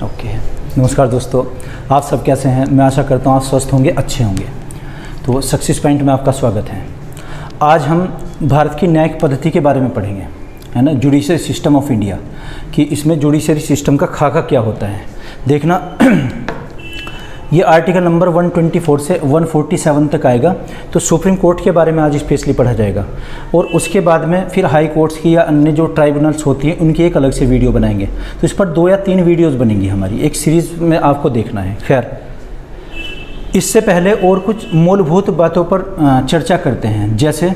Okay, नमस्कार दोस्तों, आप सब कैसे हैं। मैं आशा करता हूँ आप स्वस्थ होंगे, अच्छे होंगे। तो सक्सेस पॉइंट में आपका स्वागत है। आज हम भारत की न्यायिक पद्धति के बारे में पढ़ेंगे, है ना, जुडिशरी सिस्टम ऑफ इंडिया, कि इसमें जुडिशरी सिस्टम का खाका क्या होता है। देखना ये आर्टिकल नंबर 124 से 147 तक आएगा। तो सुप्रीम कोर्ट के बारे में आज स्पेशली पढ़ा जाएगा, और उसके बाद में फिर हाई कोर्ट्स की या अन्य जो ट्राइब्यूनल्स होती हैं उनकी एक अलग से वीडियो बनाएंगे। तो इस पर 2 या 3 वीडियोस बनेंगी हमारी, एक सीरीज़ में आपको देखना है। खैर, इससे पहले और कुछ मूलभूत बातों पर चर्चा करते हैं। जैसे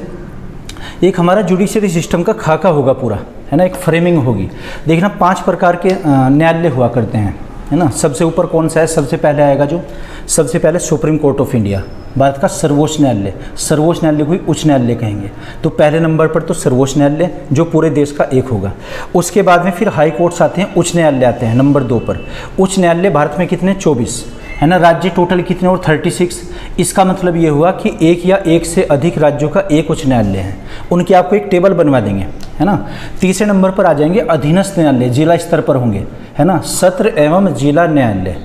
एक हमारा जुडिशरी सिस्टम का खाका होगा पूरा, है ना, एक फ्रेमिंग होगी। देखना 5 प्रकार के न्यायालय हुआ करते हैं, है ना। सबसे ऊपर कौन सा है, सबसे पहले आएगा जो सबसे पहले supreme court of India, Bharat का सर्वोच्च न्यायालय। सर्वोच्च न्यायालय को ही उच्च न्यायालय कहेंगे। तो पहले नंबर पर तो सर्वोच्च न्यायालय जो पूरे देश का एक होगा। उसके बाद में फिर हाई कोर्ट्स आते हैं, उच्च न्यायालय आते हैं नंबर 2 पर। उच्च न्यायालय भारत में कितने, 24, है ना। राज्य टोटल कितने, और 36। इसका मतलब ये हुआ कि एक या एक से अधिक राज्यों का एक उच्च न्यायालय है। उनकी आपको एक टेबल बनवा देंगे, है ना। तीसरे नंबर पर आ जाएंगे अधीनस्थ न्यायालय, जिला स्तर पर होंगे, है ना। सत्र एवं जिला न्यायालय,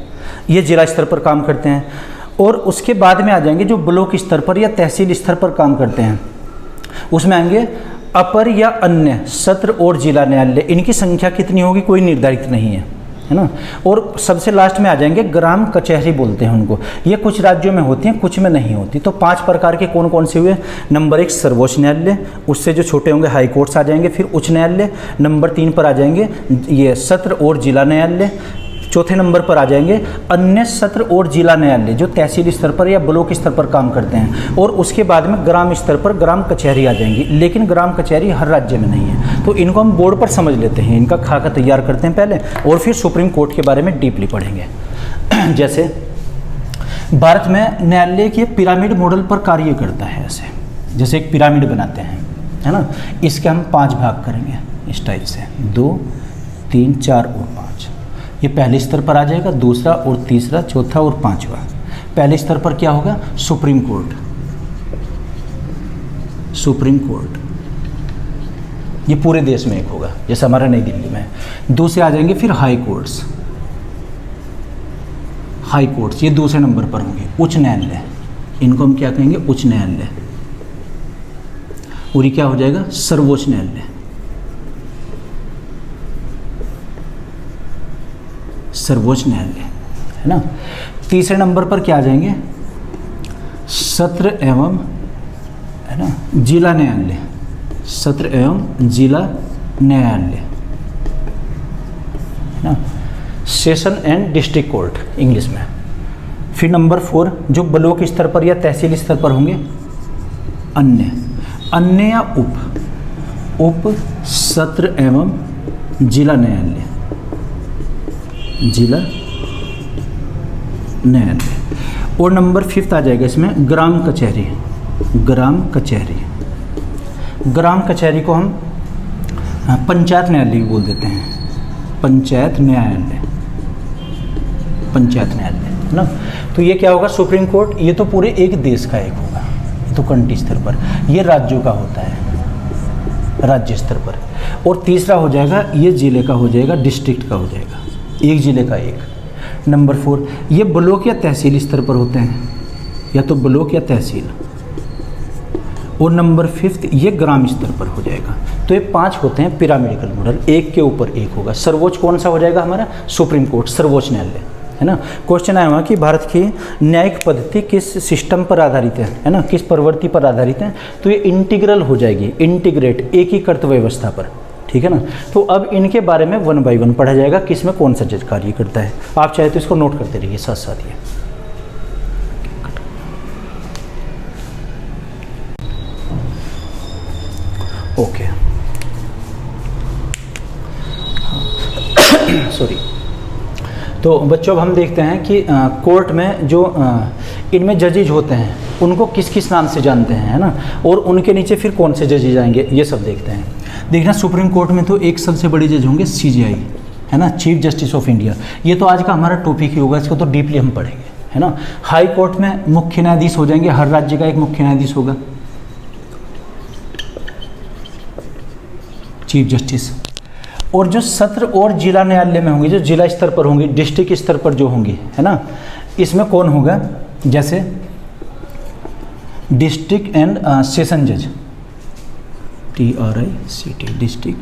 ये जिला स्तर पर काम करते हैं। और उसके बाद में आ जाएंगे जो ब्लॉक स्तर पर या तहसील स्तर पर काम करते हैं, उसमें आएंगे अपर या अन्य सत्र और जिला न्यायालय। इनकी संख्या कितनी होगी कोई निर्धारित नहीं है ना। और सबसे लास्ट में आ जाएंगे ग्राम कचहरी बोलते हैं उनको। ये कुछ राज्यों में होती हैं, कुछ में नहीं होती। तो 5 प्रकार के कौन कौन से हुए। नंबर 1 सर्वोच्च न्यायालय, उससे जो छोटे होंगे हाई कोर्ट्स आ जाएंगे। फिर उच्च न्यायालय, नंबर 3 पर आ जाएंगे ये सत्र और जिला न्यायालय। चौथे नंबर पर आ जाएंगे अन्य सत्र और जिला न्यायालय जो तहसील स्तर पर या ब्लॉक स्तर पर काम करते हैं। और उसके बाद में ग्राम स्तर पर ग्राम कचहरी आ जाएंगी। लेकिन ग्राम कचहरी हर राज्य में नहीं है, तो इनको हम बोर्ड पर समझ लेते हैं, इनका खाका तैयार करते हैं पहले, और फिर सुप्रीम कोर्ट के बारे में डीपली पढ़ेंगे। जैसे भारत में न्यायालय के पिरामिड मॉडल पर कार्य करता है। ऐसे जैसे एक पिरामिड बनाते हैं, है ना। इसके हम 5 भाग करेंगे इस टाइप से, 2, 3, 4 और 5। ये पहले स्तर पर आ जाएगा, दूसरा और तीसरा, चौथा और 5वां। पहले स्तर पर क्या होगा, सुप्रीम कोर्ट, सुप्रीम कोर्ट ये पूरे देश में एक होगा, जैसे हमारा नई दिल्ली में है। दूसरे आ जाएंगे फिर हाई कोर्ट्स, हाई कोर्ट्स ये दूसरे नंबर पर होंगे। उच्च न्यायालय, इनको हम क्या कहेंगे, उच्च न्यायालय। और ये क्या हो जाएगा, सर्वोच्च न्यायालय, सर्वोच्च न्यायालय, है ना। तीसरे नंबर पर क्या आ जाएंगे, सत्र एवं, है ना, जिला न्यायालय, सत्र एवं जिला न्यायालय, है ना, session and district court English में। फिर नंबर 4 जो ब्लॉक स्तर पर या तहसील स्तर पर होंगे, अन्य, अन्य या उप सत्र एवं जिला न्यायालय, जिला न्यायालय। और नंबर 5 आ जाएगा इसमें ग्राम कचहरी, ग्राम कचहरी। ग्राम कचहरी को हम पंचायत न्यायालय बोल देते हैं, पंचायत न्यायालय, पंचायत न्यायालय, है ना। तो ये क्या होगा, सुप्रीम कोर्ट ये तो पूरे एक देश का एक होगा, ये तो कंट्री स्तर पर। ये राज्यों का होता है, राज्य स्तर पर। और तीसरा हो जाएगा ये जिले का हो जाएगा, डिस्ट्रिक्ट का हो जाएगा, एक जिले का एक। नंबर 4 ये ब्लॉक या तहसील स्तर पर होते हैं, या तो ब्लॉक या तहसील। और नंबर 5 ये ग्राम स्तर पर हो जाएगा। तो ये 5 होते हैं पिरामिडिकल मॉडल, एक के ऊपर एक होगा। सर्वोच्च कौन सा हो जाएगा हमारा, सुप्रीम कोर्ट, सर्वोच्च न्यायालय, है ना। क्वेश्चन आया हुआ कि भारत की न्यायिक पद्धति किस सिस्टम पर आधारित है ना, किस प्रवृत्ति पर आधारित है। तो ये इंटीग्रल हो जाएगी, इंटीग्रेट, एकीकृत व्यवस्था पर, ठीक है ना। तो अब इनके बारे में 1 बाय 1 पढ़ा जाएगा, किस में कौन सा जज कार्य करता है। आप चाहे तो इसको नोट करते रहिए साथ साथ। ये ओके, सॉरी। तो बच्चों अब हम देखते हैं कि कोर्ट में जो इनमें जजेज होते हैं उनको किस किस नाम से जानते हैं, है ना। और उनके नीचे फिर कौन से जजेज आएंगे, ये सब देखते हैं। देखना सुप्रीम कोर्ट में तो एक सबसे बड़े जज होंगे CJI, है ना, चीफ जस्टिस ऑफ इंडिया। ये तो आज का हमारा टॉपिक ही होगा, इसको तो डीपली हम पढ़ेंगे, है ना। हाई कोर्ट में मुख्य न्यायाधीश हो जाएंगे, हर राज्य का एक मुख्य न्यायाधीश होगा, चीफ जस्टिस। और जो सत्र और जिला न्यायालय में होंगे, जो जिला स्तर पर होंगी, डिस्ट्रिक्ट स्तर पर जो होंगी, है ना, इसमें कौन होगा, जैसे डिस्ट्रिक्ट एंड सेशन जज, TRICT, district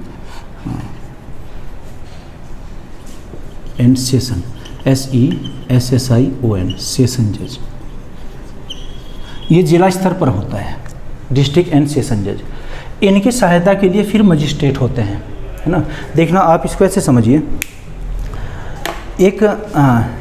and session, SESSION, session जज, ये जिला स्तर पर होता है, डिस्ट्रिक्ट एंड सेशन जज। इनकी सहायता के लिए फिर मजिस्ट्रेट होते हैं, है ना। देखना आप इसको ऐसे समझिए, एक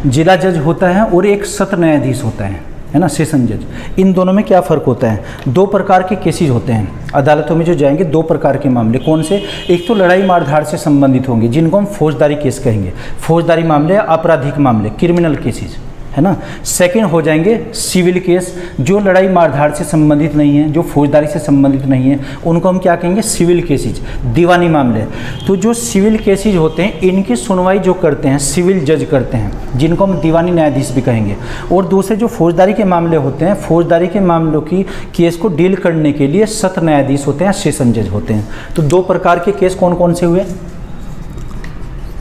जिला जज होता है और एक सत्र न्यायाधीश होता है ना, सेशन जज। इन दोनों में क्या फ़र्क होता है, दो प्रकार के केसेस होते हैं अदालतों में जो जाएंगे, दो प्रकार के मामले। कौन से, एक तो लड़ाई मारधाड़ से संबंधित होंगे, जिनको हम फौजदारी केस कहेंगे, फौजदारी मामले, आपराधिक मामले, क्रिमिनल केसेस, है ना। सेकंड हो जाएंगे सिविल केस, जो लड़ाई मारधाड़ से संबंधित नहीं है, जो फौजदारी से संबंधित नहीं है, उनको हम क्या कहेंगे, सिविल केसेज, दीवानी मामले। तो जो सिविल केसेज होते हैं, इनकी सुनवाई जो करते हैं सिविल जज करते हैं, जिनको हम दीवानी न्यायाधीश भी कहेंगे। और दूसरे जो फौजदारी के मामले होते हैं, फौजदारी के मामलों की केस को डील करने के लिए सत्र न्यायाधीश होते हैं, सेशन जज होते हैं। तो दो प्रकार के केस कौन कौन से हुए,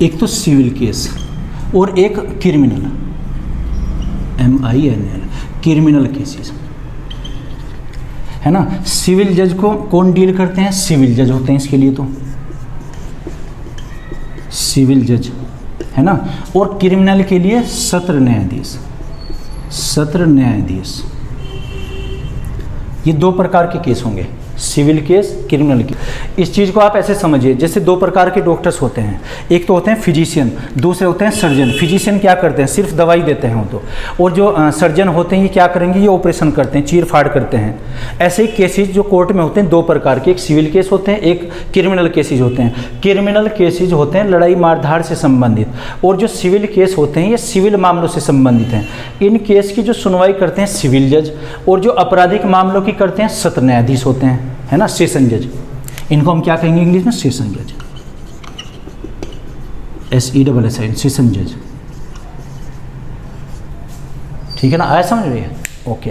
एक तो सिविल केस और एक क्रिमिनल, MINL, क्रिमिनल केसेस, है ना। सिविल जज को कौन डील करते हैं, सिविल जज होते हैं इसके लिए, तो सिविल जज, है ना। और क्रिमिनल के लिए सत्र न्यायाधीश, सत्र न्यायाधीश। ये दो प्रकार के केस होंगे, सिविल केस, क्रिमिनल केस। इस चीज़ को आप ऐसे समझिए, जैसे दो प्रकार के डॉक्टर्स होते हैं, एक तो होते हैं फिजिशियन, दूसरे होते हैं सर्जन। फिजिशियन क्या करते हैं, सिर्फ दवाई देते हैं वो तो, और जो सर्जन होते हैं ये क्या करेंगे, ये ऑपरेशन करते हैं, चीर फाड़ करते हैं। ऐसे ही केसेज जो कोर्ट में होते हैं दो प्रकार के, एक सिविल केस होते हैं, एक क्रिमिनल केसेज होते हैं। क्रिमिनल केसेज होते हैं लड़ाई मारधाड़ से संबंधित, और जो सिविल केस होते हैं ये सिविल मामलों से संबंधित हैं। इन केस की जो सुनवाई करते हैं सिविल जज, और जो आपराधिक मामलों की करते हैं सत्र न्यायाधीश होते हैं, है ना, सेशन जज। इनको हम क्या कहेंगे इंग्लिश में, सेशन जज, SESSIN, सेशन जज। ठीक है ना, आया समझ रही है, ओके।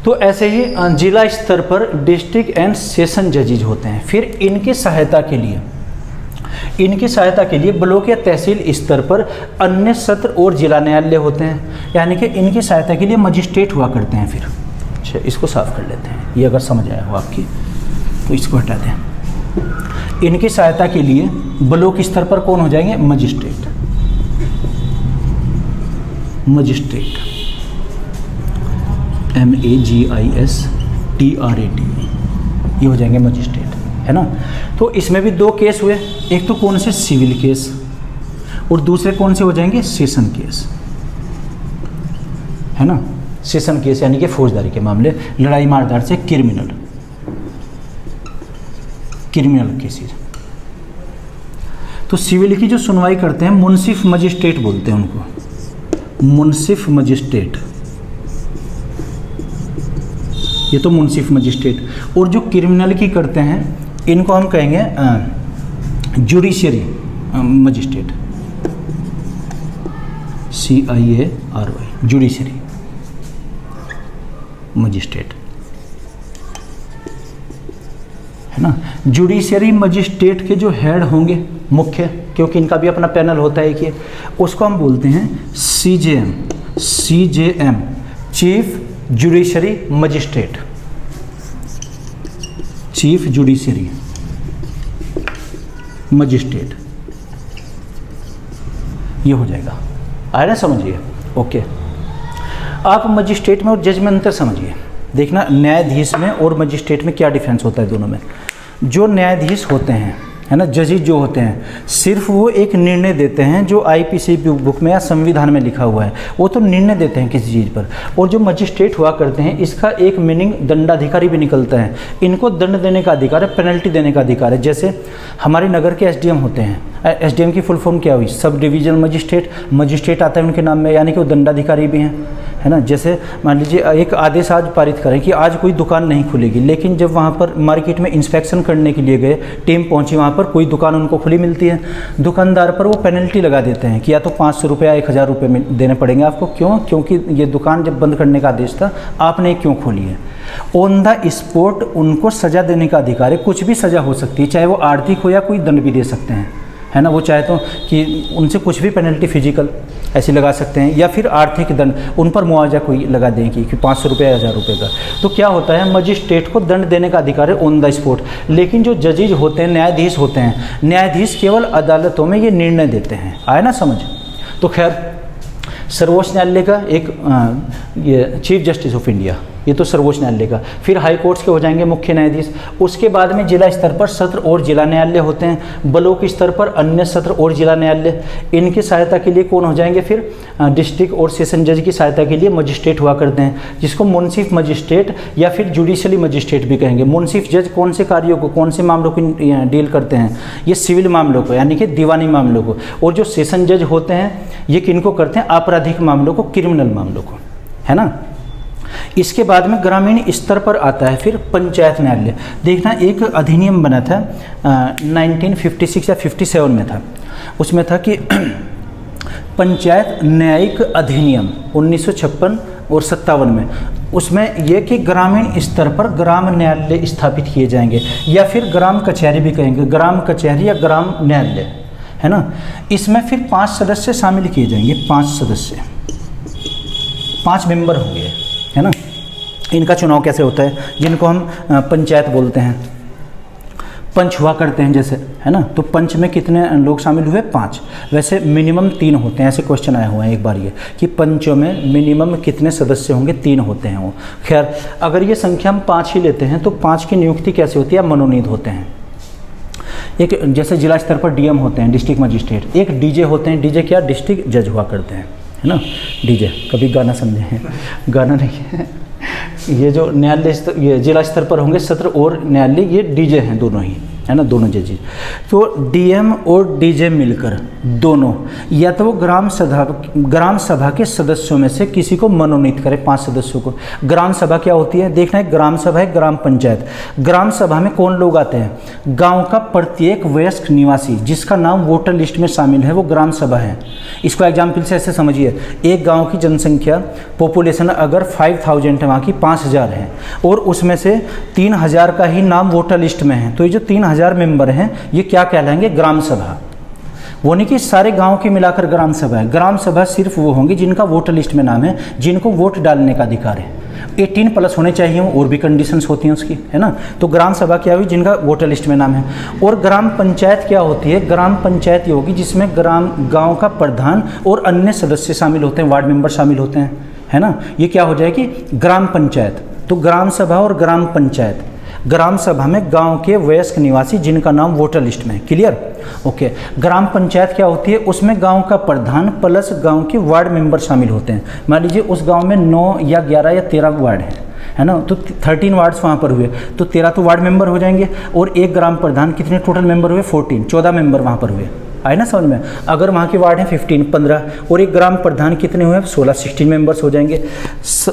तो ऐसे ही जिला स्तर पर डिस्ट्रिक्ट एंड सेशन जजेज होते हैं। फिर इनकी सहायता के लिए ब्लॉक या तहसील स्तर पर अन्य सत्र और जिला न्यायालय होते हैं, यानी कि इनकी सहायता के लिए मजिस्ट्रेट हुआ करते हैं। फिर अच्छा, इसको साफ कर लेते हैं, ये अगर समझ आया हो आपकी तो इसको हटा दें। इनकी सहायता के लिए ब्लॉक स्तर पर कौन हो जाएंगे, मजिस्ट्रेट, मजिस्ट्रेट, MAGISTRAT, ये हो जाएंगे मजिस्ट्रेट, है ना। तो इसमें भी दो केस हुए, एक तो कौन से, सिविल केस, और दूसरे कौन से हो जाएंगे, सेशन केस, है ना। सेशन केस यानी कि फौजदारी के मामले, लड़ाई मारधाड़ से, क्रिमिनल केसेस। तो सिविल की जो सुनवाई करते हैं मुंसिफ मजिस्ट्रेट बोलते हैं उनको, मुंसिफ मजिस्ट्रेट, ये तो मुंसिफ मजिस्ट्रेट। और जो क्रिमिनल की करते हैं इनको हम कहेंगे judiciary magistrate, CIARY, judiciary magistrate, है ना। जुडिशियरी मजिस्ट्रेट के जो हेड होंगे मुख्य, क्योंकि इनका भी अपना पैनल होता है कि उसको हम बोलते हैं CJM, chief judiciary magistrate, chief judiciary magistrate, ये हो जाएगा। आया ना, समझिए, ओके। आप मजिस्ट्रेट में और जज में अंतर समझिए। देखना, न्यायाधीश में और मजिस्ट्रेट में क्या डिफरेंस होता है दोनों में। जो न्यायाधीश होते हैं, है ना, जजेज जो होते हैं, सिर्फ वो एक निर्णय देते हैं जो IPC बुक में या संविधान में लिखा हुआ है, वो तो निर्णय देते हैं किसी चीज़ पर। और जो मजिस्ट्रेट हुआ करते हैं, इसका एक मीनिंग दंडाधिकारी भी निकलता है। इनको दंड देने का अधिकार है, पेनल्टी देने का अधिकार है। जैसे हमारे नगर के SDM होते हैं, SDM की फुल फॉर्म क्या हुई, सब डिवीजनल मजिस्ट्रेट, मजिस्ट्रेट आता है उनके नाम में, यानी कि वो दंडाधिकारी भी हैं, है ना। जैसे मान लीजिए एक आदेश आज पारित करें कि आज कोई दुकान नहीं खुलेगी, लेकिन जब वहाँ पर मार्केट में इंस्पेक्शन करने के लिए गए, टीम पहुँची वहाँ पर, कोई दुकान उनको खुली मिलती है, दुकानदार पर वो पेनल्टी लगा देते हैं कि या तो 500 रुपये या 1000 रुपये देने पड़ेंगे आपको। क्यों? क्योंकि ये दुकान जब बंद करने का आदेश था, आपने क्यों खोली है। ऑन द स्पॉट उनको सज़ा देने का अधिकार है, कुछ भी सज़ा हो सकती है, चाहे वो आर्थिक हो या कोई दंड भी दे सकते हैं, है ना, वो चाहे तो कि उनसे कुछ भी पेनल्टी फिजिकल ऐसे लगा सकते हैं, या फिर आर्थिक दंड उन पर मुआवजा कोई लगा दें कि 500 रुपये या 1000 रुपये का। तो क्या होता है, मजिस्ट्रेट को दंड देने का अधिकार है ऑन द स्पॉट, लेकिन जो जजेज होते हैं, न्यायाधीश होते हैं, न्यायाधीश केवल अदालतों में ये निर्णय देते हैं। आया ना समझ। तो खैर सर्वोच्च न्यायालय का एक ये चीफ जस्टिस ऑफ इंडिया, ये तो सर्वोच्च न्यायालय का। फिर हाई कोर्ट्स के हो जाएंगे मुख्य न्यायाधीश। उसके बाद में जिला स्तर पर सत्र और जिला न्यायालय होते हैं, ब्लॉक स्तर पर अन्य सत्र और जिला न्यायालय। इनकी सहायता के लिए कौन हो जाएंगे, फिर डिस्ट्रिक्ट और सेशन जज की सहायता के लिए मजिस्ट्रेट हुआ करते हैं, जिसको मुंसिफ मजिस्ट्रेट या फिर जुडिशली मजिस्ट्रेट भी कहेंगे। मुंसिफ जज कौन से कार्यों को, कौन से मामलों को डील करते हैं, ये सिविल मामलों को यानी कि दीवानी मामलों को। और जो सेशन जज होते हैं ये किनको करते हैं, आपराधिक मामलों को, क्रिमिनल मामलों को, है ना। इसके बाद में ग्रामीण स्तर पर आता है फिर पंचायत न्यायालय। देखना एक अधिनियम बना था 1956 या 57 में था, उसमें था कि पंचायत न्यायिक अधिनियम 1956 और 57 में, उसमें यह कि ग्रामीण स्तर पर ग्राम न्यायालय स्थापित किए जाएंगे, या फिर ग्राम कचहरी भी कहेंगे, ग्राम कचहरी या ग्राम न्यायालय, है ना। इसमें फिर 5 सदस्य शामिल किए जाएंगे, 5 सदस्य, 5 मेंबर होंगे, है ना। इनका चुनाव कैसे होता है, जिनको हम पंचायत बोलते हैं, पंच हुआ करते हैं जैसे, है ना। तो पंच में कितने लोग शामिल हुए, 5। वैसे मिनिमम 3 होते हैं, ऐसे क्वेश्चन आया हुआ है एक बार ये कि पंचों में मिनिमम कितने सदस्य होंगे, 3 होते हैं वो। खैर अगर ये संख्या हम 5 ही लेते हैं तो 5 की नियुक्ति कैसे होती है, मनोनीत होते हैं। एक जैसे जिला स्तर पर डीएम होते हैं, डिस्ट्रिक्ट मजिस्ट्रेट, एक डीजे होते हैं, डीजे क्या, डिस्ट्रिक्ट जज हुआ करते हैं, है ना। डीजे कभी गाना समझे हैं, गाना नहीं है। ये जो न्यायालय स्तर, ये जिला स्तर पर होंगे सत्र और न्यायालय, ये डीजे हैं दोनों ही, है ना, दोनों जजेज। तो डीएम और डीजे मिलकर दोनों या तो वो ग्राम सभा के सदस्यों में से किसी को मनोनीत करें, 5 सदस्यों को। ग्राम सभा क्या होती है, देखना है, ग्राम सभा है ग्राम पंचायत। ग्राम सभा में कौन लोग आते हैं, गांव का प्रत्येक वयस्क निवासी जिसका नाम वोटर लिस्ट में शामिल है वो ग्राम सभा है। इसको एग्जाम्पल से ऐसे समझिए, एक गाँव की जनसंख्या पॉपुलेशन अगर 5000 है, वहाँ की 5000 है, और उसमें से 3000 का ही नाम वोटर लिस्ट में है, तो ये जो 3000 मेंबर हैं ये क्या कहलाएंगे, ग्राम सभा। वो नहीं कि सारे गांव की मिलाकर ग्राम सभा है। ग्राम सभा सिर्फ वो होंगी जिनका वोटर लिस्ट में नाम है, जिनको वोट डालने का अधिकार है, 18+ होने चाहिए, और भी कंडीशंस होती हैं उसकी, है ना। तो ग्राम सभा क्या हुई, जिनका वोटर लिस्ट में नाम है। और ग्राम पंचायत क्या होती है, ग्राम पंचायत ये होगी जिसमें गांव का प्रधान और अन्य सदस्य शामिल होते हैं, वार्ड मेंबर शामिल होते हैं, है ना। ये क्या हो जाएगी, ग्राम पंचायत। तो ग्राम सभा और ग्राम पंचायत, ग्राम सभा में गांव के वयस्क निवासी जिनका नाम वोटर लिस्ट में है, क्लियर, ओके। ग्राम पंचायत क्या होती है, उसमें गांव का प्रधान प्लस गांव के वार्ड मेंबर शामिल होते हैं। मान लीजिए उस गांव में 9 या 11 या 13 वार्ड है ना, तो 13 वार्ड्स वहाँ पर हुए, तो 13 तो वार्ड मेंबर हो जाएंगे, और एक ग्राम प्रधान, कितने टोटल मेंबर हुए, 14 मेंबर वहाँ पर हुए। आए ना समझ में। अगर वहाँ के वार्ड हैं 15, और एक ग्राम प्रधान कितने हुए, 16 मेंबर्स हो जाएंगे।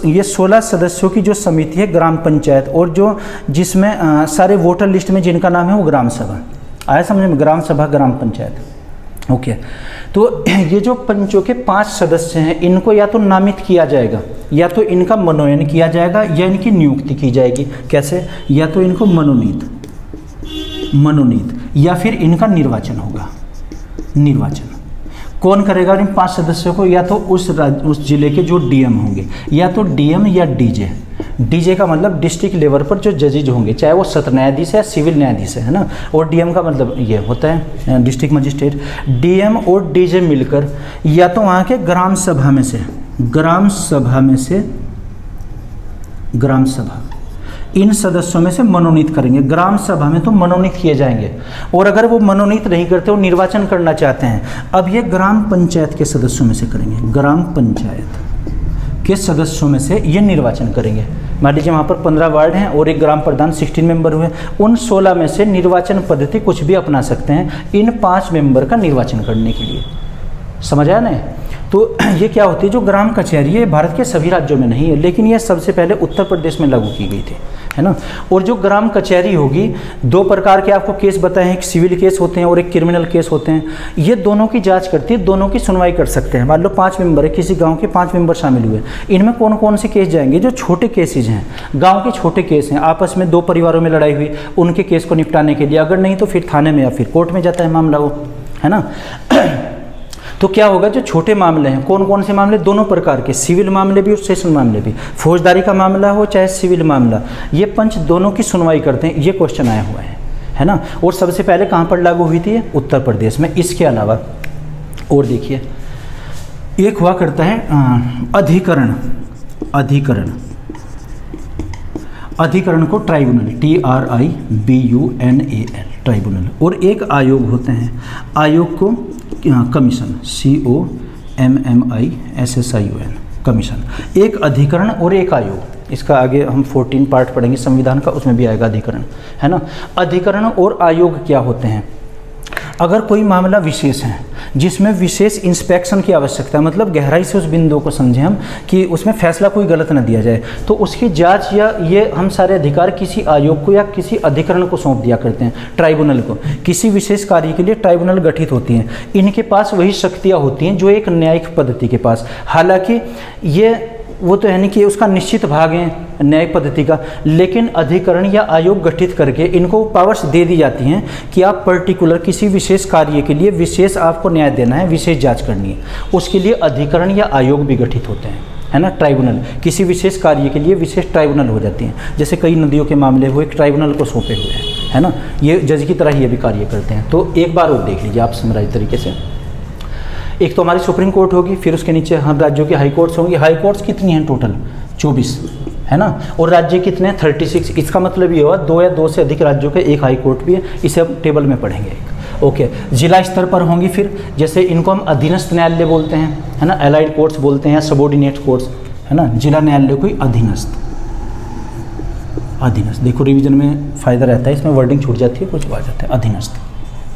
ये 16 सदस्यों की जो समिति है ग्राम पंचायत, और जो जिसमें सारे वोटर लिस्ट में जिनका नाम है वो ग्राम सभा। आया समझ में, ग्राम सभा ग्राम पंचायत, ओके। तो ये जो पंचों के 5 सदस्य हैं, इनको या तो नामित किया जाएगा, या तो इनका मनोनयन किया जाएगा, या इनकी नियुक्ति की जाएगी। कैसे, या तो इनको मनोनीत, या फिर इनका निर्वाचन होगा। निर्वाचन कौन करेगा इन 5 सदस्यों को, या तो उस जिले के जो डीएम होंगे, या तो डीएम या डीजे। डीजे का मतलब डिस्ट्रिक्ट लेवल पर जो जजेज होंगे, चाहे वो सत्र न्यायाधीश है या सिविल न्यायाधीश है ना। और डीएम का मतलब ये होता है डिस्ट्रिक्ट मजिस्ट्रेट। डीएम और डीजे मिलकर या तो वहाँ के ग्राम सभा में से ग्राम सभा इन सदस्यों में से मनोनीत करेंगे। ग्राम सभा में तो मनोनीत किए जाएंगे, और अगर वो मनोनीत नहीं करते, वो निर्वाचन करना चाहते हैं, अब ये ग्राम पंचायत के सदस्यों में से करेंगे। ग्राम पंचायत के सदस्यों में से ये निर्वाचन करेंगे। मान लीजिए वहाँ पर 15 वार्ड हैं और एक ग्राम प्रधान 16 मेंबर हुए, उन 16 में से निर्वाचन पद्धति कुछ भी अपना सकते हैं इन 5 मेंबर का निर्वाचन करने के लिए। समझ आया ना। तो ये क्या होती है, जो ग्राम कचहरी है भारत के सभी राज्यों में नहीं है, लेकिन ये सबसे पहले उत्तर प्रदेश में लागू की गई थी, है ना। और जो ग्राम कचहरी होगी, 2 प्रकार के आपको केस बताए हैं, एक सिविल केस होते हैं और एक क्रिमिनल केस होते हैं। ये दोनों की जांच करती है, दोनों की सुनवाई कर सकते हैं। मान लो 5 मेंबर है, किसी गांव के 5 मेंबर शामिल हुए, इनमें कौन कौन से केस जाएंगे, जो छोटे केसेज हैं, गाँव के छोटे केस हैं, आपस में 2 परिवारों में लड़ाई हुई, उनके केस को निपटाने के लिए। अगर नहीं तो फिर थाने में या फिर कोर्ट में जाता है मामला वो, है ना। तो क्या होगा, जो छोटे मामले हैं, कौन कौन से मामले, दोनों प्रकार के, सिविल मामले भी और सेशन मामले भी, फौजदारी का मामला हो चाहे सिविल मामला, ये पंच दोनों की सुनवाई करते हैं। ये क्वेश्चन आया हुआ है ना। और सबसे पहले कहाँ पर लागू हुई थी, उत्तर प्रदेश में। इसके अलावा और देखिए, एक हुआ करता है अधिकरण, अधिकरण को ट्राइब्यूनल, TRIBUNAL, ट्राइब्यूनल। और एक आयोग होते हैं, आयोग को कमीशन, COMMISSION, कमीशन। एक अधिकरण और एक आयोग, इसका आगे हम 14 पार्ट पढ़ेंगे संविधान का, उसमें भी आएगा अधिकरण, है ना। अधिकरण और आयोग क्या होते हैं, अगर कोई मामला विशेष है जिसमें विशेष इंस्पेक्शन की आवश्यकता है, मतलब गहराई से उस बिंदु को समझें हम कि उसमें फैसला कोई गलत न दिया जाए, तो उसकी जांच या ये हम सारे अधिकार किसी आयोग को या किसी अधिकरण को सौंप दिया करते हैं, ट्राइब्यूनल को। किसी विशेष कार्य के लिए ट्राइब्यूनल गठित होती हैं, इनके पास वही शक्तियाँ होती हैं जो एक न्यायिक पद्धति के पास। हालांकि ये वो तो है नहीं कि उसका निश्चित भाग है न्यायिक पद्धति का, लेकिन अधिकरण या आयोग गठित करके इनको पावर्स दे दी जाती हैं कि आप पर्टिकुलर किसी विशेष कार्य के लिए विशेष आपको न्याय देना है, विशेष जांच करनी है, उसके लिए अधिकरण या आयोग भी गठित होते हैं, है ना। ट्राइब्यूनल किसी विशेष कार्य के लिए विशेष ट्राइब्यूनल हो जाती हैं, जैसे कई नदियों के मामले वो एक ट्राइब्यूनल को सौंपे हुए हैं, है ना। ये जज की तरह ये भी कार्य करते हैं। तो एक बार और देख लीजिए आप समराइज तरीके से। एक तो हमारी सुप्रीम कोर्ट होगी, फिर उसके नीचे हम राज्यों की हाई कोर्ट्स होंगी। हाई कोर्ट्स कितनी हैं टोटल, 24, है ना। और राज्य कितने हैं, 36। इसका मतलब ये हुआ 2 या 2 से अधिक राज्यों के एक हाई कोर्ट भी है। इसे हम टेबल में पढ़ेंगे। ओके, जिला स्तर पर होंगी फिर, जैसे इनको हम अधीनस्थ न्यायालय बोलते हैं, है ना, एलाइड कोर्ट्स बोलते हैं या सबॉर्डिनेट कोर्ट्स, है ना। जिला न्यायालय कोई अधीनस्थ, देखो रिवीजन में फ़ायदा रहता है, इसमें वर्डिंग छूट जाती है, कुछ आ जाता है, अधीनस्थ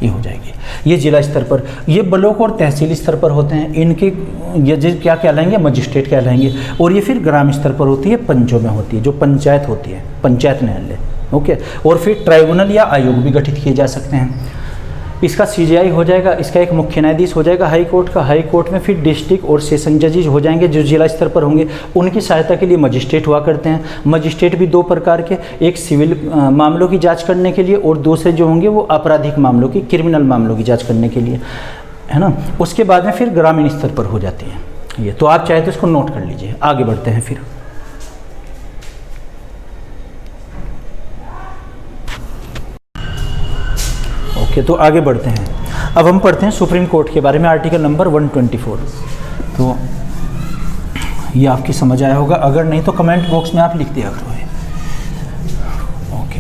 ये हो जाएगी। ये जिला स्तर पर, ये ब्लॉक और तहसील स्तर पर होते हैं, इनके ये क्या कहलाएंगे, मजिस्ट्रेट कहलाएंगे। और ये फिर ग्राम स्तर पर होती है, पंचों में होती है, जो पंचायत होती है, पंचायत न्यायालय। ओके, और फिर ट्राइब्यूनल या आयोग भी गठित किए जा सकते हैं। इसका CJI हो जाएगा, इसका एक मुख्य न्यायाधीश हो जाएगा हाई कोर्ट का। हाई कोर्ट में फिर डिस्ट्रिक्ट और सेशन जजेज हो जाएंगे जो जिला स्तर पर होंगे। उनकी सहायता के लिए मजिस्ट्रेट हुआ करते हैं। मजिस्ट्रेट भी 2 प्रकार के, एक सिविल मामलों की जांच करने के लिए और दूसरे जो होंगे वो आपराधिक मामलों की, क्रिमिनल मामलों की जांच करने के लिए, है ना। उसके बाद में फिर ग्रामीण स्तर पर हो जाती हैं ये। तो आप चाहे तो इसको नोट कर लीजिए। आगे बढ़ते हैं फिर। ओके, तो आगे बढ़ते हैं। अब हम पढ़ते हैं सुप्रीम कोर्ट के बारे में, आर्टिकल नंबर 124। तो ये आपकी समझ आया होगा, अगर नहीं तो कमेंट बॉक्स में आप लिख दिया करो। ओके,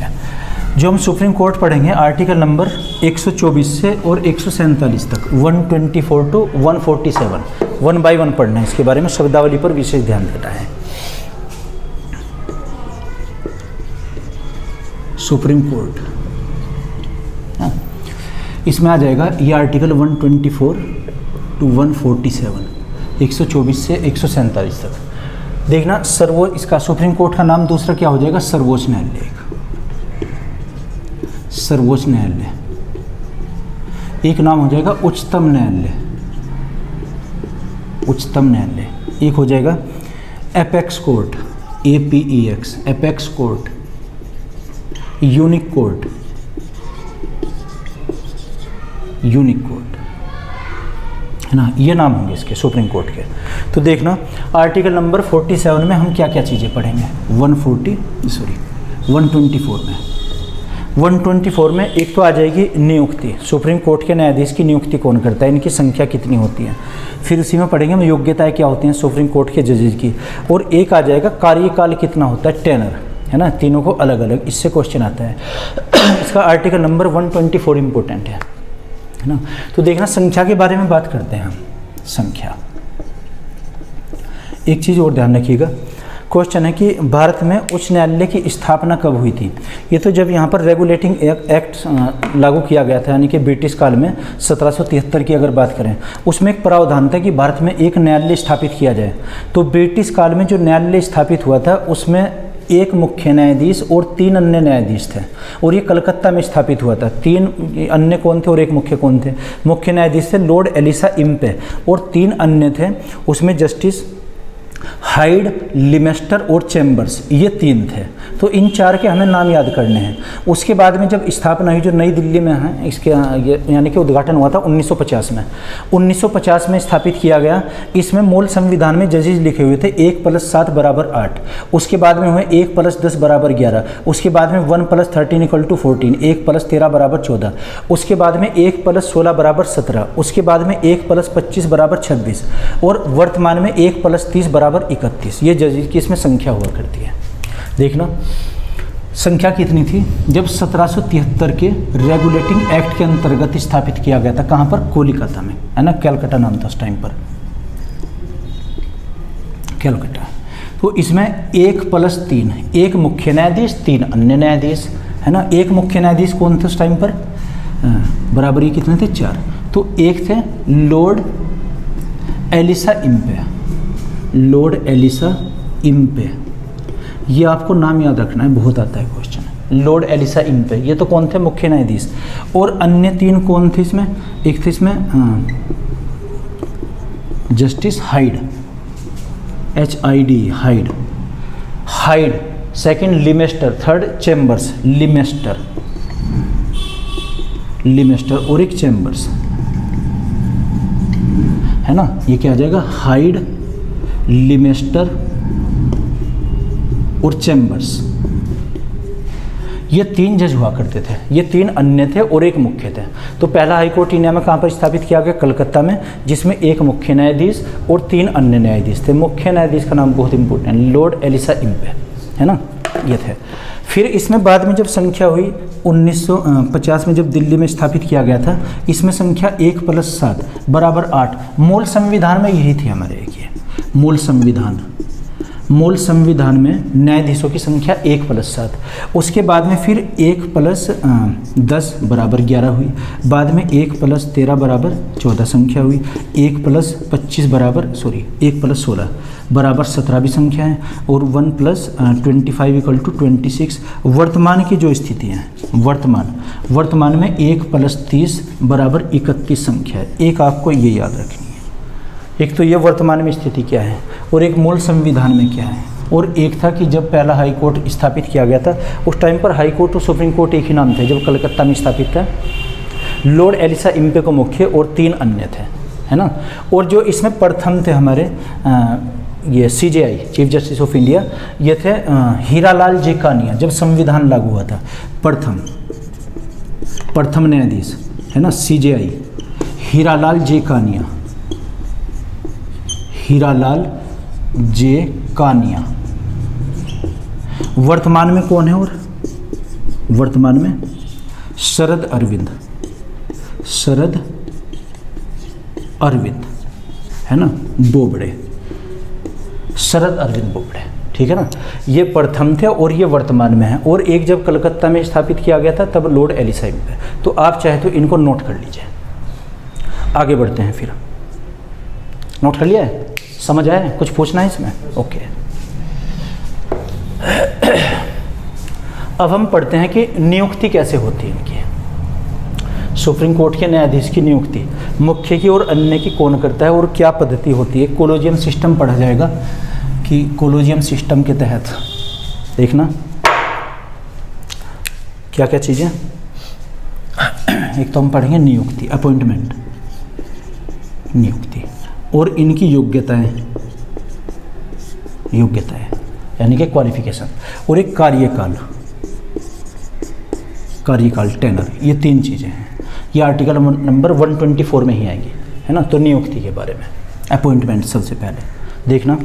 जो हम सुप्रीम कोर्ट पढ़ेंगे आर्टिकल नंबर 124 से और 147 तक, 124 टू 147, 1 बाय 1 पढ़ना है। इसके बारे में शब्दावली पर विशेष ध्यान देना है। सुप्रीम कोर्ट, इसमें आ जाएगा ये आर्टिकल 124 टू 147, 124 से 147 तक। देखना, इसका सुप्रीम कोर्ट का नाम दूसरा क्या हो जाएगा, सर्वोच्च न्यायालय। सर्वोच्च न्यायालय एक नाम हो जाएगा उच्चतम न्यायालय, उच्चतम न्यायालय। एक हो जाएगा apex court, APEX, apex court, unique court, unique court, है ना। ये नाम होंगे इसके सुप्रीम कोर्ट के। तो देखना, आर्टिकल नंबर 47 में हम क्या क्या चीज़ें पढ़ेंगे, 124 में एक तो आ जाएगी नियुक्ति, सुप्रीम कोर्ट के न्यायाधीश की नियुक्ति कौन करता है, इनकी संख्या कितनी होती है। फिर उसी में पढ़ेंगे हम योग्यताएं क्या होती हैं सुप्रीम कोर्ट के जजेज की। और एक आ जाएगा कार्यकाल कितना होता है, टेनर, है ना। तीनों को अलग अलग, इससे क्वेश्चन आता है। इसका आर्टिकल नंबर 124 इंपॉर्टेंट है ना। तो देखना, संख्या के बारे में बात करते हैं हम। संख्या, एक चीज़ और ध्यान रखिएगा, क्वेश्चन है कि भारत में उच्च न्यायालय की स्थापना कब हुई थी। ये तो जब यहाँ पर रेगुलेटिंग एक्ट लागू किया गया था, यानी कि ब्रिटिश काल में 1773 की अगर बात करें, उसमें एक प्रावधान था कि भारत में एक न्यायालय स्थापित किया जाए। तो ब्रिटिश काल में जो न्यायालय स्थापित हुआ था उसमें एक मुख्य न्यायाधीश और 3 अन्य न्यायाधीश थे, और ये कलकत्ता में स्थापित हुआ था। 3 अन्य कौन थे और एक मुख्य कौन थे, मुख्य न्यायाधीश थे लॉर्ड एलिसा इम्पे, और 3 अन्य थे, उसमें जस्टिस हाइड, लिमेस्टर और चैम्बर्स, ये 3 थे। तो इन 4 के हमें नाम याद करने हैं। उसके बाद में जब स्थापना हुई, जो नई दिल्ली में है, इसके ये यानी कि उद्घाटन हुआ था 1950 में। 1950 में स्थापित किया गया। इसमें मूल संविधान में जजेस लिखे हुए थे 1 + 7 = 8। उसके बाद में हुए 1 + 10 = 11। उसके बाद में 1 + 13 = 14, 1 + 13 = 14। उसके बाद में 1 + 16 = 17। उसके बाद में 1 + 25 = 26 और वर्तमान में 1 + 30 = 31। ये जजेस की इसमें संख्या हुआ करती है। देखना संख्या कितनी थी जब 1773 के रेगुलेटिंग एक्ट के अंतर्गत स्थापित किया गया था। कहाँ पर? कोलकाता में, है ना, कैलकाटा नाम था उस टाइम पर, कैलकाटा। तो इसमें 1 + 3, 1 मुख्य न्यायाधीश, 3 अन्य न्यायाधीश, है ना। 1 मुख्य न्यायाधीश कौन थे उस टाइम पर? बराबरी कितने थे? 4। तो एक थे lord Elijah Impey, lord Elijah Impey, ये आपको नाम याद रखना है, बहुत आता है क्वेश्चन। लॉर्ड एलिसा इम्पे, ये तो कौन थे? मुख्य न्यायाधीश। और अन्य 3 कौन थे इसमें? एक थे इसमें justice hide, HID, hide, hide. Second लिमेस्टर, third chambers, लिमेस्टर, लिमेस्टर और एक चैम्बर्स, है ना। ये क्या आ जाएगा? हाइड, लिमेस्टर और चैम्बर्स। ये 3 जज हुआ करते थे। ये 3 अन्य थे और एक मुख्य थे। तो पहला हाईकोर्ट इंडिया में कहाँ पर स्थापित किया गया? कलकत्ता में, जिसमें 1 मुख्य न्यायाधीश और 3 अन्य न्यायाधीश थे। मुख्य न्यायाधीश का नाम बहुत इंपॉर्टेंट, लॉर्ड एलिसा इम्पे, है ना, ये थे। फिर इसमें बाद में जब संख्या हुई 1950 में जब दिल्ली में स्थापित किया गया था, इसमें संख्या 1 + 7 = 8। मूल संविधान में यही थी हमारे, ये मूल संविधान, मूल संविधान में न्यायाधीशों की संख्या 1 + 7। उसके बाद में फिर 1 + 10 = 11 हुई। बाद में 1 + 13 = 14 संख्या हुई। 1 + 25 1 + 16 = 17 भी संख्या है। और 1 + 25 = 26। वर्तमान की जो स्थिति है, वर्तमान में 1 + 30 = 31 संख्या है। एक आपको ये याद रखनी है, एक तो ये वर्तमान में स्थिति क्या है और एक मूल संविधान में क्या है। और एक था कि जब पहला हाई कोर्ट स्थापित किया गया था, उस टाइम पर हाई कोर्ट और सुप्रीम कोर्ट एक ही नाम थे जब कलकत्ता में स्थापित था। लॉर्ड एलिसा इम्पे को मुख्य और 3 अन्य थे, है ना। और जो इसमें प्रथम थे हमारे ये CJI, chief justice of India, ये थे हीरालाल जे कानिया। जब संविधान लागू हुआ था, प्रथम न्यायाधीश, है ना, CJI हीरालाल जे कानिया, हीरालाल जे कानिया। वर्तमान में कौन है? और वर्तमान में शरद अरविंद, शरद अरविंद, है ना, बोबड़े, शरद अरविंद बोबड़े, ठीक है ना। ये प्रथम थे और ये वर्तमान में है। और एक जब कलकत्ता में स्थापित किया गया था तब लॉर्ड एलिसा इम्पे। तो आप चाहे तो इनको नोट कर लीजिए। आगे बढ़ते हैं, फिर नोट कर लिया है, समझ आया? कुछ पूछना है इसमें? ओके। अब हम पढ़ते हैं कि नियुक्ति कैसे होती है इनकी। सुप्रीम कोर्ट के न्यायाधीश की नियुक्ति मुख्य की और अन्य की कौन करता है और क्या पद्धति होती है। कोलोजियम सिस्टम पढ़ा जाएगा कि कोलोजियम सिस्टम के तहत देखना क्या क्या चीज़ें। एक तो हम पढ़ेंगे नियुक्ति, अपॉइंटमेंट, नियुक्ति, और इनकी योग्यताएं यानी कि क्वालिफिकेशन, और एक कार्यकाल, टेनर। ये 3 चीज़ें हैं। ये आर्टिकल नंबर 124 में ही आएंगी, है ना। तो नियुक्ति के बारे में, अपॉइंटमेंट सबसे पहले देखना।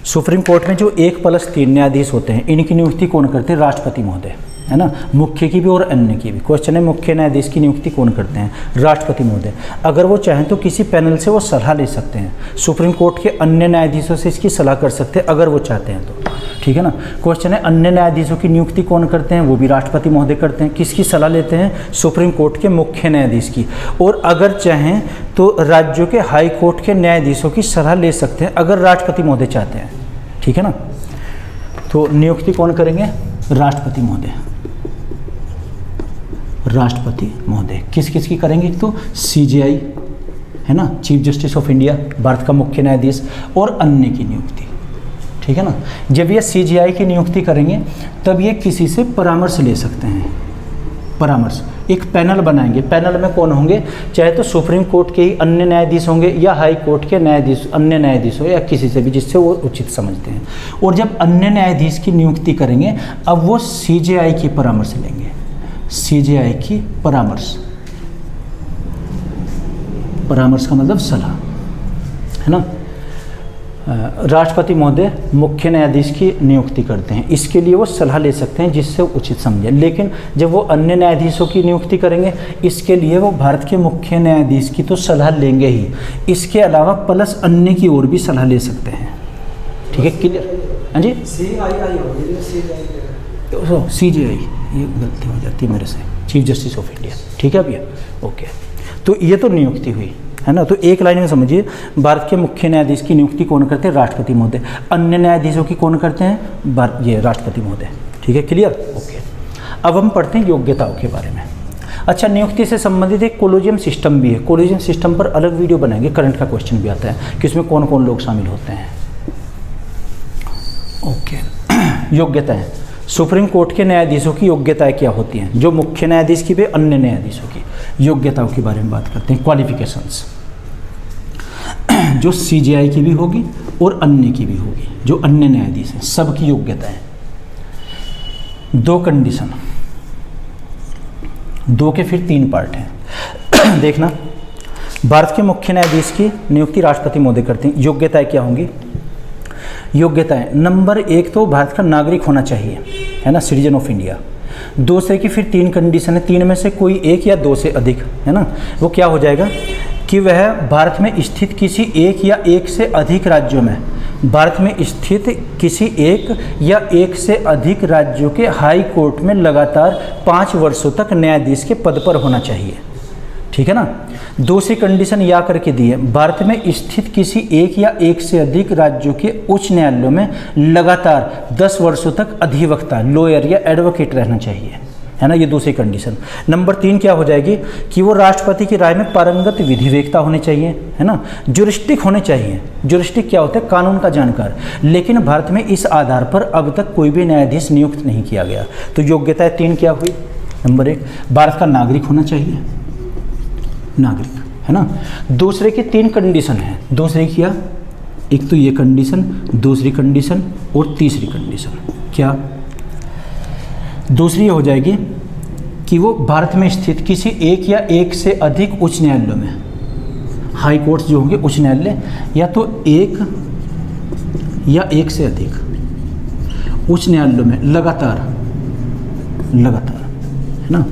सुप्रीम कोर्ट में जो 1 + 3 न्यायाधीश होते हैं, इनकी नियुक्ति कौन करते हैं? राष्ट्रपति महोदय, है ना। मुख्य की भी और अन्य की भी। क्वेश्चन है मुख्य न्यायाधीश की नियुक्ति कौन करते हैं? राष्ट्रपति महोदय। अगर वो चाहें तो किसी पैनल से वो सलाह ले सकते हैं। सुप्रीम कोर्ट के अन्य न्यायाधीशों से इसकी सलाह कर सकते हैं अगर वो चाहते हैं तो, ठीक है ना। क्वेश्चन है अन्य न्यायाधीशों की नियुक्ति कौन करते हैं? वो भी राष्ट्रपति महोदय करते हैं। किसकी सलाह लेते हैं? सुप्रीम कोर्ट के मुख्य न्यायाधीश की। और अगर चाहें तो राज्यों के हाई कोर्ट के न्यायाधीशों की सलाह ले सकते हैं अगर राष्ट्रपति महोदय चाहते हैं, ठीक है ना। तो नियुक्ति कौन करेंगे? राष्ट्रपति महोदय, राष्ट्रपति महोदय। किस किस की करेंगे? तो CJI है ना, chief justice of India, Bharat का मुख्य न्यायाधीश, और अन्य की नियुक्ति, ठीक है ना। जब ये सीजेआई की नियुक्ति करेंगे तब ये किसी से परामर्श ले सकते हैं, परामर्श। एक पैनल बनाएंगे, पैनल में कौन होंगे, चाहे तो सुप्रीम कोर्ट के ही अन्य न्यायाधीश होंगे या हाई कोर्ट के न्यायाधीश, अन्य न्यायाधीश हो या किसी से भी जिससे वो उचित समझते हैं। और जब अन्य न्यायाधीश की नियुक्ति करेंगे अब वो सीजेआई की परामर्श लेंगे, सीजेआई की परामर्श, परामर्श का मतलब सलाह, है ना। राष्ट्रपति महोदय मुख्य न्यायाधीश की नियुक्ति करते हैं, इसके लिए वो सलाह ले सकते हैं जिससे उचित समझे। लेकिन जब वो अन्य न्यायाधीशों की नियुक्ति करेंगे इसके लिए वो भारत के मुख्य न्यायाधीश की तो सलाह लेंगे ही, इसके अलावा प्लस अन्य की ओर भी सलाह ले सकते हैं, ठीक है, क्लियर। हाँ जी, सीजेआई, ये गलती हो जाती है मेरे से, चीफ जस्टिस ऑफ इंडिया, ठीक है भैया, ओके। तो ये तो नियुक्ति हुई, है ना। तो एक लाइन में समझिए, भारत के मुख्य न्यायाधीश की नियुक्ति कौन करते हैं, राष्ट्रपति महोदय। अन्य न्यायाधीशों की कौन करते हैं, ये राष्ट्रपति महोदय, ठीक है, क्लियर, ओके। अब हम पढ़ते हैं योग्यताओं के बारे में। अच्छा, नियुक्ति से संबंधित एक कोलोजियम सिस्टम भी है, कोलोजियम सिस्टम पर अलग वीडियो बनाएंगे, करंट का क्वेश्चन भी आता है कि उसमें कौन कौन लोग शामिल होते हैं, ओके। योग्यताएं, सुप्रीम कोर्ट के न्यायाधीशों की योग्यताएं क्या होती हैं, जो मुख्य न्यायाधीश की भी अन्य न्यायाधीशों की योग्यताओं के बारे में बात करते हैं, क्वालिफिकेशंस, जो सीजेआई की भी होगी और अन्य की भी होगी, जो अन्य न्यायाधीश हैं सबकी योग्यताएं। 2 कंडीशन, 2 के फिर 3 पार्ट हैं देखना। भारत के मुख्य न्यायाधीश की नियुक्ति राष्ट्रपति महोदय करते हैं। योग्यताएं क्या होंगी, योग्यताएं नंबर 1 तो भारत का नागरिक होना चाहिए, है ना, सिटीजन ऑफ इंडिया। दूसरे की फिर 3 कंडीशन है, 3 में से कोई एक या 2 से अधिक, है ना। वो क्या हो जाएगा कि वह भारत में स्थित किसी एक या एक से अधिक राज्यों में, भारत में स्थित किसी एक या एक से अधिक राज्यों के हाई कोर्ट में लगातार 5 वर्षों तक न्यायाधीश के पद पर होना चाहिए, ठीक है ना। दूसरी कंडीशन या करके दी है, भारत में स्थित किसी एक या एक से अधिक राज्यों के उच्च न्यायालयों में लगातार 10 वर्षों तक अधिवक्ता, लॉयर या एडवोकेट रहना चाहिए, है ना, ये दूसरी कंडीशन। नंबर 3 क्या हो जाएगी कि वो राष्ट्रपति की राय में पारंगत विधिवेकता होनी चाहिए, है ना, जुरिस्टिक होने चाहिए। जुरिस्टिक क्या होता है, कानून का जानकार। लेकिन भारत में इस आधार पर अब तक कोई भी न्यायाधीश नियुक्त नहीं किया गया। तो योग्यताएं 3 क्या हुई, नंबर 1 भारत का नागरिक होना चाहिए, नागरिक, है ना। दूसरे की 3 कंडीशन है, दूसरे क्या, एक तो ये कंडीशन, दूसरी कंडीशन और तीसरी कंडीशन। क्या दूसरी हो जाएगी कि वो भारत में स्थित किसी एक या एक से अधिक उच्च न्यायालयों में, हाई कोर्ट्स जो होंगे उच्च न्यायालय, या तो एक या एक से अधिक उच्च न्यायालयों में लगातार, है ना,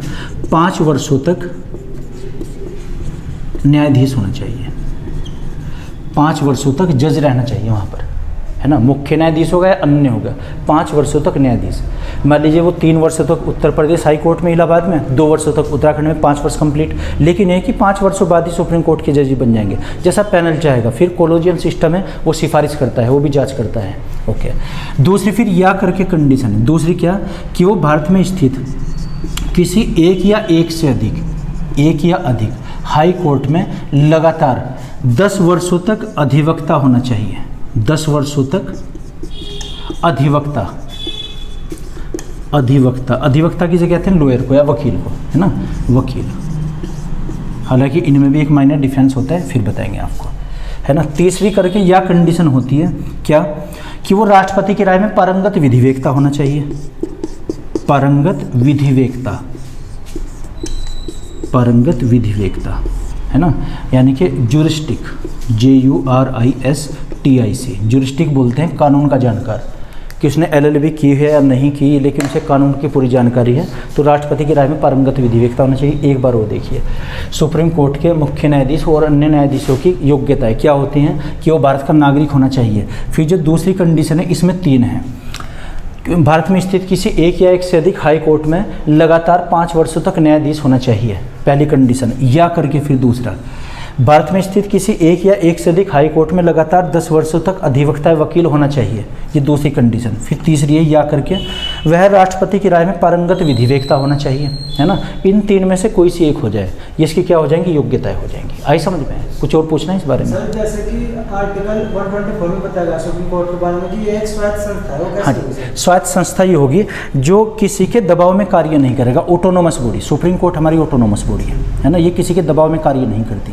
5 वर्षों तक न्यायाधीश होना चाहिए, 5 वर्षों तक जज रहना चाहिए वहाँ पर, है ना। मुख्य न्यायाधीश हो गया, अन्य हो गया, 5 वर्षों तक न्यायाधीश। मान लीजिए वो 3 वर्षों तक उत्तर प्रदेश हाई कोर्ट में इलाहाबाद में, 2 वर्षों तक उत्तराखंड में, 5 वर्ष कंप्लीट। लेकिन ये कि 5 वर्षों बाद ही सुप्रीम कोर्ट के जज बन जाएंगे, जैसा पैनल चाहेगा। फिर कोलोजियम सिस्टम है, वो सिफारिश करता है, वो भी जांच करता है, ओके। दूसरी फिर या करके कंडीशन है, दूसरी क्या कि वो भारत में स्थित किसी एक या एक से अधिक, एक या अधिक हाई कोर्ट में लगातार 10 वर्षों तक अधिवक्ता होना चाहिए, 10 वर्षों तक अधिवक्ता, अधिवक्ता किसे कहते हैं, लॉयर को या वकील को, है ना, वकील। हालांकि इनमें भी एक माइनर डिफरेंस होता है, फिर बताएंगे आपको, है ना। तीसरी करके या कंडीशन होती है क्या कि वो राष्ट्रपति की राय में पारंगत विधिवेकता होना चाहिए, पारंगत विधिवेकता, पारंगत विधिवेकता, है ना, यानी कि जुरिस्टिक, JURISTIC, जुरिस्टिक बोलते हैं कानून का जानकार, कि उसने LLB की है या नहीं की, लेकिन उसे कानून की पूरी जानकारी है। तो राष्ट्रपति की राय में पारंगत विधिवेकता होना चाहिए। एक बार वो देखिए, सुप्रीम कोर्ट के मुख्य न्यायाधीश और अन्य न्यायाधीशों की योग्यताएं क्या होती हैं कि वो भारत का नागरिक होना चाहिए। फिर जो दूसरी कंडीशन है, इसमें 3 है, भारत में स्थित किसी एक या एक से अधिक हाई कोर्ट में लगातार 5 वर्षों तक न्यायाधीश होना चाहिए, पहली कंडीशन। या करके फिर दूसरा, भारत में स्थित किसी एक या एक से अधिक हाई कोर्ट में लगातार 10 वर्षों तक अधिवक्ता वकील होना चाहिए, ये दूसरी कंडीशन। फिर तीसरी है या करके वह राष्ट्रपति की राय में पारंगत विधिवेत्ता होना चाहिए, है ना। इन तीन में से कोई सी एक हो जाए, ये इसकी क्या हो जाएंगी, योग्यताएं हो जाएंगी। आई समझ में? कुछ और पूछना है इस बारे में? सर जैसे कि आर्टिकल 124 में बताया गया सुप्रीम कोर्ट के बारे में कि ये एक स्वायत्त संस्था है, वो कैसे हाँ जी, स्वायत्त संस्था ये होगी जो किसी के दबाव में कार्य नहीं करेगा, ऑटोनोमस बॉडी। सुप्रीम कोर्ट हमारी ऑटोनोमस बॉडी है ना, ये किसी के दबाव में कार्य नहीं करती,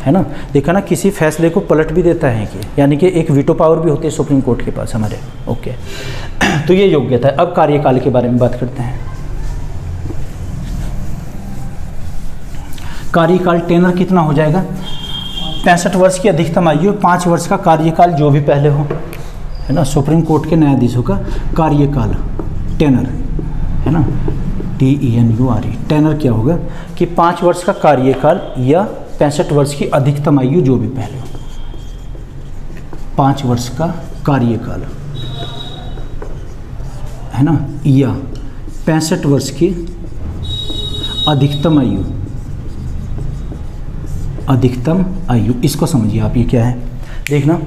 है ना। देखा ना, किसी फैसले को पलट भी देता है कि, यानी कि एक वीटो पावर भी होती है सुप्रीम कोर्ट के पास हमारे। ओके, तो ये योग्यता है। अब कार्यकाल के बारे में बात करते हैं। कार्यकाल टेनर कितना हो जाएगा? 65 वर्ष की अधिकतम आयु, 5 वर्ष का कार्यकाल जो भी पहले हो, है ना। सुप्रीम कोर्ट के न्यायाधीशों का कार्यकाल टेनर, है ना, TENURE। टेनर क्या होगा कि 5 वर्ष का कार्यकाल या 65 वर्ष की अधिकतम आयु जो भी पहले हो, 5 वर्ष का कार्यकाल, है ना, या 65 वर्ष की अधिकतम आयु, अधिकतम आयु। इसको समझिए आप, ये क्या है देखना।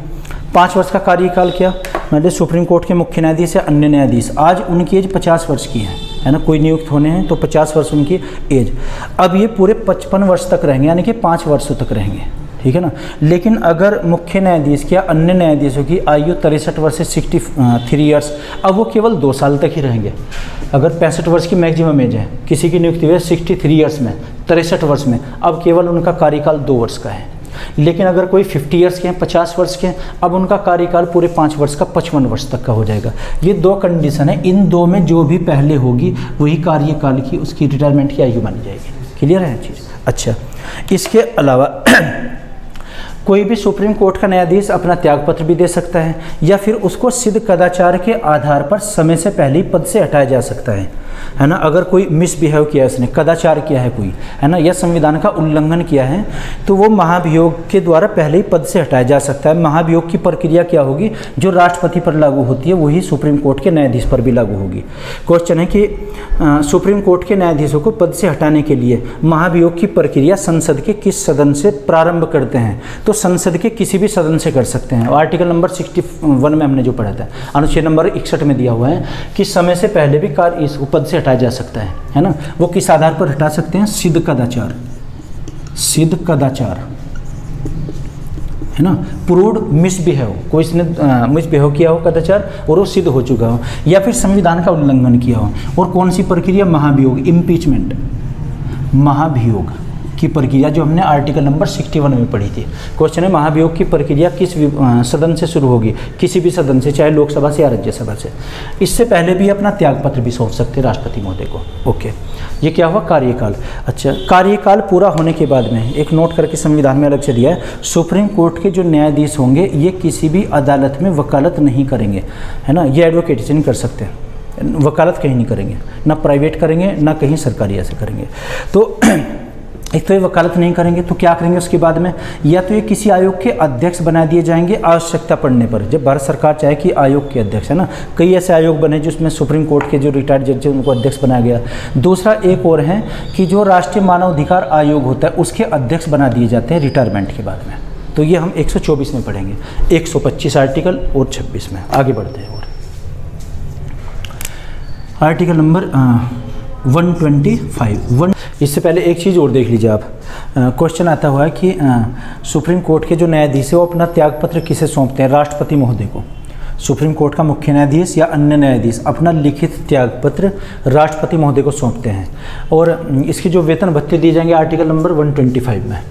5 वर्ष का कार्यकाल क्या, मतलब सुप्रीम कोर्ट के मुख्य न्यायाधीश या अन्य न्यायाधीश, आज उनकी एज 50 वर्ष की है ना, कोई नियुक्त होने हैं तो 50 वर्ष उनकी एज। अब ये पूरे 55 वर्ष तक रहेंगे, यानी कि 5 वर्षों तक रहेंगे, ठीक है ना। लेकिन अगर मुख्य न्यायाधीश या अन्य न्यायाधीशों की आयु 63 वर्ष से 63 ईयर्स, अब वो केवल 2 साल तक ही रहेंगे। अगर 65 वर्ष की मैक्सिमम एज है, किसी की नियुक्ति हुई है 63 ईयर्स में, 63 वर्ष में, अब केवल उनका कार्यकाल 2 वर्ष का है। लेकिन अगर कोई 50 ईयर्स के हैं, 50 वर्ष के हैं, अब उनका कार्यकाल पूरे 5 वर्ष का 55 वर्ष तक का हो जाएगा। ये 2 कंडीशन है, इन 2 में जो भी पहले होगी वही कार्यकाल की, उसकी रिटायरमेंट की आयु मानी जाएगी। क्लियर है चीज़? अच्छा, इसके अलावा कोई भी सुप्रीम कोर्ट का न्यायाधीश अपना त्यागपत्र भी दे सकता है, या फिर उसको सिद्ध कदाचार के आधार पर समय से पहले ही पद से हटाया जा सकता है ना। अगर कोई मिसबिहेव किया है, उसने कदाचार किया है कोई, है ना, या संविधान का उल्लंघन किया है, तो वो महाभियोग के द्वारा पहले ही पद से हटाया जा सकता है। महाभियोग की प्रक्रिया क्या होगी, जो राष्ट्रपति पर लागू होती है वही सुप्रीम कोर्ट के न्यायाधीश पर भी लागू होगी। क्वेश्चन है कि सुप्रीम कोर्ट के न्यायाधीशों को पद से हटाने के लिए महाभियोग की प्रक्रिया संसद के किस सदन से प्रारंभ करते हैं? तो संसद के किसी भी सदन से कर सकते हैं। आर्टिकल नंबर 61 में हमने जो पढ़ा था, अनुच्छेद नंबर 61 में दिया हुआ है कि समय से पहले भी कार्य इस पद से हटाया जा सकता है ना। वो किस आधार पर हटा सकते हैं? सिद्ध कदाचार, सिद्ध कदाचार, है ना, प्रूव्ड मिसबिहेव, कोई इसने मिसबिहेव किया हो कदाचार और वो सिद्ध हो चुका हो, या फिर संविधान का उल्लंघन किया हो। और कौन सी प्रक्रिया? महाभियोग, इम्पीचमेंट, महाभियोग की प्रक्रिया जो हमने आर्टिकल नंबर 61 में पढ़ी थी। क्वेश्चन है महाभियोग की प्रक्रिया किस सदन से शुरू होगी? किसी भी सदन से, चाहे लोकसभा से या राज्यसभा से। इससे पहले भी अपना त्यागपत्र भी सौंप सकते राष्ट्रपति महोदय को। ओके, ये क्या हुआ? कार्यकाल। अच्छा, कार्यकाल पूरा होने के बाद में एक नोट करके संविधान में अलग से दिया है, सुप्रीम कोर्ट के जो न्यायाधीश होंगे ये किसी भी अदालत में वकालत नहीं करेंगे, है ना। ये एडवोकेसी नहीं कर सकते, वकालत कहीं नहीं करेंगे, ना प्राइवेट करेंगे ना कहीं सरकारी ऐसे करेंगे। तो एक तो ये वकालत नहीं करेंगे, तो क्या करेंगे उसके बाद में? या तो ये किसी आयोग के अध्यक्ष बना दिए जाएंगे आवश्यकता पड़ने पर, जब भारत सरकार चाहे कि आयोग के अध्यक्ष, है ना। कई ऐसे आयोग बने जिसमें सुप्रीम कोर्ट के जो रिटायर्ड जज हैं उनको अध्यक्ष बनाया गया। दूसरा एक और है कि जो राष्ट्रीय मानवाधिकार आयोग होता है उसके अध्यक्ष बना दिए जाते हैं रिटायरमेंट के बाद में। तो ये हम 124 में पढ़ेंगे, 125 आर्टिकल और 26 में। आगे बढ़ते हैं। और आर्टिकल नंबर 125। इससे पहले एक चीज़ और देख लीजिए आप, क्वेश्चन आता हुआ है कि सुप्रीम कोर्ट के जो न्यायाधीश है वो अपना त्यागपत्र किसे सौंपते हैं? राष्ट्रपति महोदय को। सुप्रीम कोर्ट का मुख्य न्यायाधीश या अन्य न्यायाधीश अपना लिखित त्यागपत्र राष्ट्रपति महोदय को सौंपते हैं। और इसकी जो वेतन भत्ते दिए जाएंगे आर्टिकल नंबर 125 में।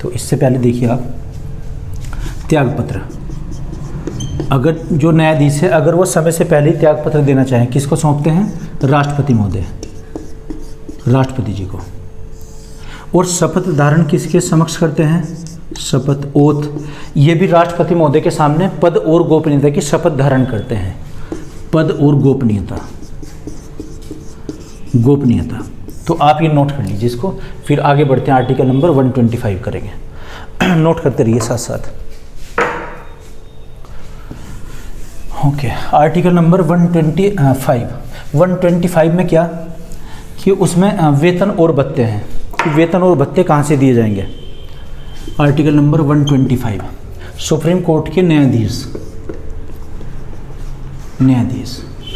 तो इससे पहले देखिए आप, त्यागपत्र, अगर जो न्यायाधीश है अगर वो समय से पहले ही त्यागपत्र देना चाहें, किसको सौंपते हैं? राष्ट्रपति महोदय, राष्ट्रपति जी को। और शपथ धारण किसके समक्ष करते हैं? शपथ, ओथ, ये भी राष्ट्रपति महोदय के सामने पद और गोपनीयता की शपथ धारण करते हैं। पद और गोपनीयता, गोपनीयता। तो आप ये नोट कर लीजिए इसको, फिर आगे बढ़ते हैं, आर्टिकल नंबर 125 करेंगे। नोट करते रहिए साथ साथ। ओके, आर्टिकल नंबर 125 में क्या कि उसमें वेतन और भत्ते हैं कि वेतन और भत्ते कहाँ से दिए जाएंगे। आर्टिकल नंबर 125 सुप्रीम कोर्ट के न्यायाधीश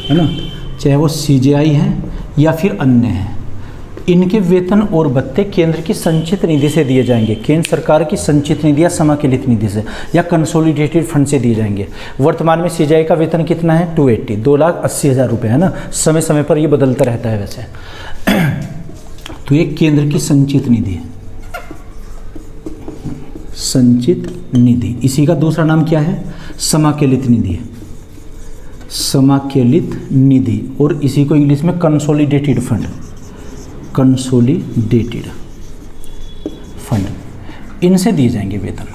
है ना, चाहे वो CJI हैं या फिर अन्य हैं, इनके वेतन और भत्ते केंद्र की संचित निधि से दिए जाएंगे। केंद्र सरकार की संचित निधि या समाकलित निधि से या कंसोलिडेटेड फंड से दिए जाएंगे। वर्तमान में CJI का वेतन कितना है? 280, 2,80,000 रुपये है ना। समय समय पर ये बदलता रहता है वैसे। तो ये केंद्र की संचित निधि, संचित निधि, इसी का दूसरा नाम क्या है? समाकलित निधि, समाकलित निधि, और इसी को इंग्लिश में कंसोलिडेटेड फंड, कंसोलिडेटेड फंड, इनसे दिए जाएंगे वेतन,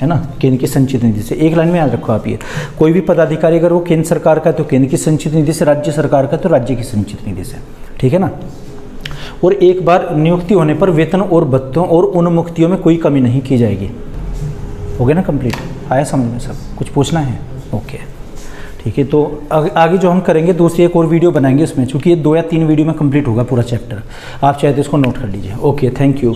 है ना, केंद्र की संचित निधि से। एक लाइन में याद रखो आप ये, कोई भी पदाधिकारी अगर वो केंद्र सरकार का है तो केंद्र की संचित निधि से, राज्य सरकार का तो राज्य की संचित निधि से, ठीक है ना। और एक बार नियुक्ति होने पर वेतन और भत्तों और उन्मुक्तियों में कोई कमी नहीं की जाएगी। हो गया ना कंप्लीट? आया समझ में सब? कुछ पूछना है? ओके, ठीक है। तो आगे जो हम करेंगे दूसरी एक और वीडियो बनाएंगे उसमें, चूँकि ये 2 या 3 वीडियो में कंप्लीट होगा पूरा चैप्टर। आप चाहे तो इसको नोट कर लीजिए। Okay, thank you.